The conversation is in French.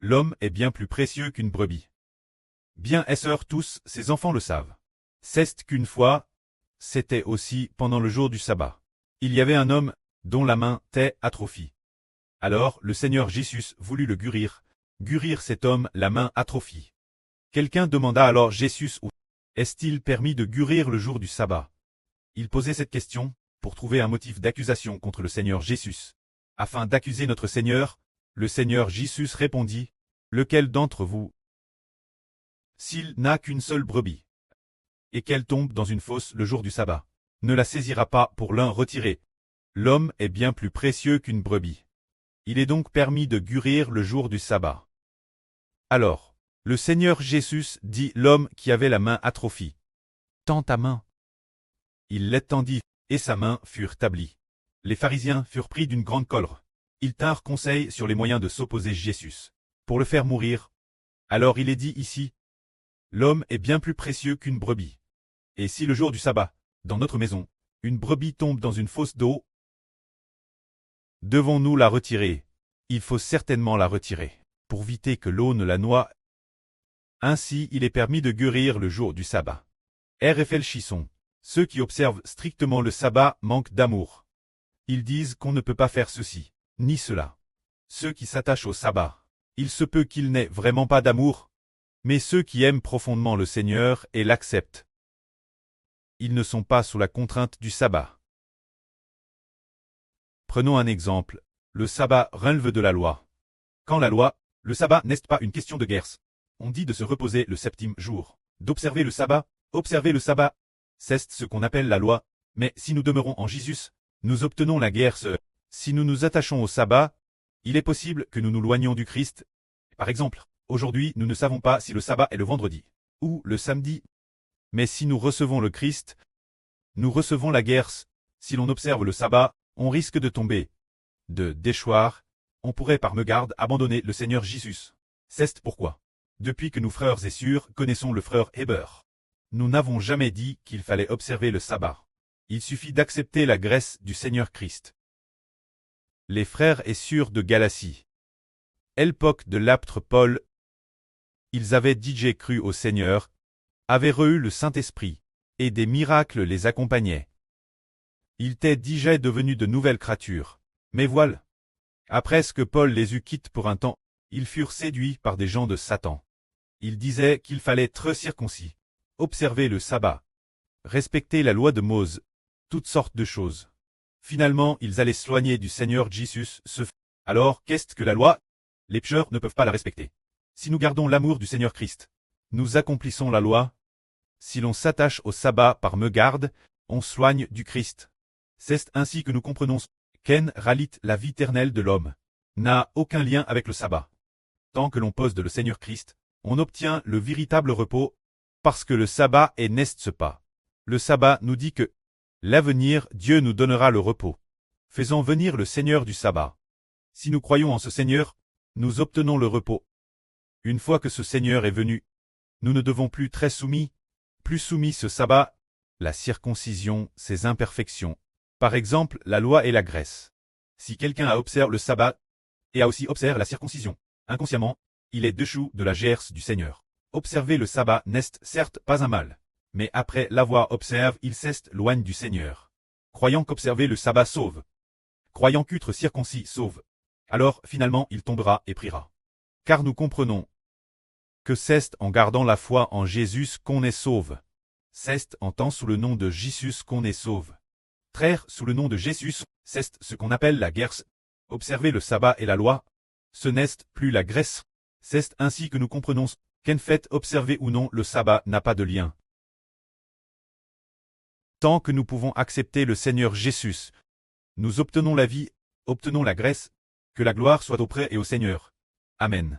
L'homme est bien plus précieux qu'une brebis. Bien est-ce tous, ses enfants le savent. C'est qu'une fois, c'était aussi pendant le jour du sabbat. Il y avait un homme dont la main était atrophie. Alors le Seigneur Jésus voulut le guérir cet homme la main atrophie. Quelqu'un demanda alors Jésus où est-il permis de guérir le jour du sabbat? Il posait cette question pour trouver un motif d'accusation contre le Seigneur Jésus. Afin d'accuser notre Seigneur, le Seigneur Jésus répondit, lequel d'entre vous, s'il n'a qu'une seule brebis, et qu'elle tombe dans une fosse le jour du sabbat, ne la saisira pas pour l'un retirer? L'homme est bien plus précieux qu'une brebis. Il est donc permis de guérir le jour du sabbat. Alors, le Seigneur Jésus dit l'homme qui avait la main atrophie. Tends ta main. Il l'étendit, et sa main fut rétablie. Les pharisiens furent pris d'une grande colère. Ils tinrent conseil sur les moyens de s'opposer à Jésus, pour le faire mourir. Alors il est dit ici, l'homme est bien plus précieux qu'une brebis. Et si le jour du sabbat, dans notre maison, une brebis tombe dans une fosse d'eau, devons-nous la retirer? Il faut certainement la retirer, pour éviter que l'eau ne la noie. Ainsi il est permis de guérir le jour du sabbat. Réfléchissons. Ceux qui observent strictement le sabbat manquent d'amour. Ils disent qu'on ne peut pas faire ceci, ni cela. Ceux qui s'attachent au sabbat, il se peut qu'ils n'aient vraiment pas d'amour, mais ceux qui aiment profondément le Seigneur et l'acceptent, ils ne sont pas sous la contrainte du sabbat. Prenons un exemple. Le sabbat relève de la loi. Quand la loi, le sabbat n'est pas une question de guerre. On dit de se reposer le septième jour, d'observer le sabbat, observer le sabbat. C'est ce qu'on appelle la loi, mais si nous demeurons en Jésus, nous obtenons la guerre. Si nous nous attachons au sabbat, il est possible que nous nous loignions du Christ. Par exemple, aujourd'hui nous ne savons pas si le sabbat est le vendredi ou le samedi. Mais si nous recevons le Christ, nous recevons la guerre. Si l'on observe le sabbat, on risque de tomber, de déchoir, on pourrait par mégarde abandonner le Seigneur Jésus. C'est pourquoi, depuis que nous frères et sœurs connaissons le frère Héber, nous n'avons jamais dit qu'il fallait observer le sabbat. Il suffit d'accepter la grâce du Seigneur Christ. Les frères et sœurs de Galatie. À l'époque de l'apôtre Paul, ils avaient déjà cru au Seigneur, avaient reçu le Saint-Esprit, et des miracles les accompagnaient. Ils étaient déjà devenus de nouvelles créatures. Mais voilà. Après ce que Paul les eut quittés pour un temps, ils furent séduits par des gens de Satan. Ils disaient qu'il fallait être circoncis, observer le sabbat, respecter la loi de Mose, toutes sortes de choses. Finalement, ils allaient s'éloigner du Seigneur Jésus. Alors, qu'est-ce que la loi? Les pécheurs ne peuvent pas la respecter. Si nous gardons l'amour du Seigneur Christ, nous accomplissons la loi. Si l'on s'attache au sabbat par mégarde, on s'éloigne du Christ. C'est ainsi que nous comprenons qu'en réalité la vie éternelle de l'homme n'a aucun lien avec le sabbat. Tant que l'on pose de le Seigneur Christ, on obtient le véritable repos, parce que le sabbat n'est pas. Le sabbat nous dit que l'avenir, Dieu nous donnera le repos. Faisons venir le Seigneur du sabbat. Si nous croyons en ce Seigneur, nous obtenons le repos. Une fois que ce Seigneur est venu, nous ne devons plus très soumis, ce sabbat, la circoncision, ses imperfections. Par exemple, la loi et la graisse. Si quelqu'un a observé le sabbat, et a aussi observé la circoncision, inconsciemment, il est déchu de la grâce du Seigneur. Observer le sabbat n'est certes pas un mal, mais après l'avoir observé, il s'éloigne du Seigneur. Croyant qu'observer le sabbat sauve, croyant qu'être circoncis sauve, alors finalement il tombera et priera. Car nous comprenons que c'est en gardant la foi en Jésus qu'on est sauve. C'est en tant sous le nom de Jésus qu'on est sauve. Traire sous le nom de Jésus, c'est ce qu'on appelle la guerre. Observer le sabbat et la loi, ce n'est plus la graisse. C'est ainsi que nous comprenons qu'en fait observer ou non le sabbat n'a pas de lien. Tant que nous pouvons accepter le Seigneur Jésus, nous obtenons la vie, obtenons la grâce, que la gloire soit auprès et au Seigneur. Amen.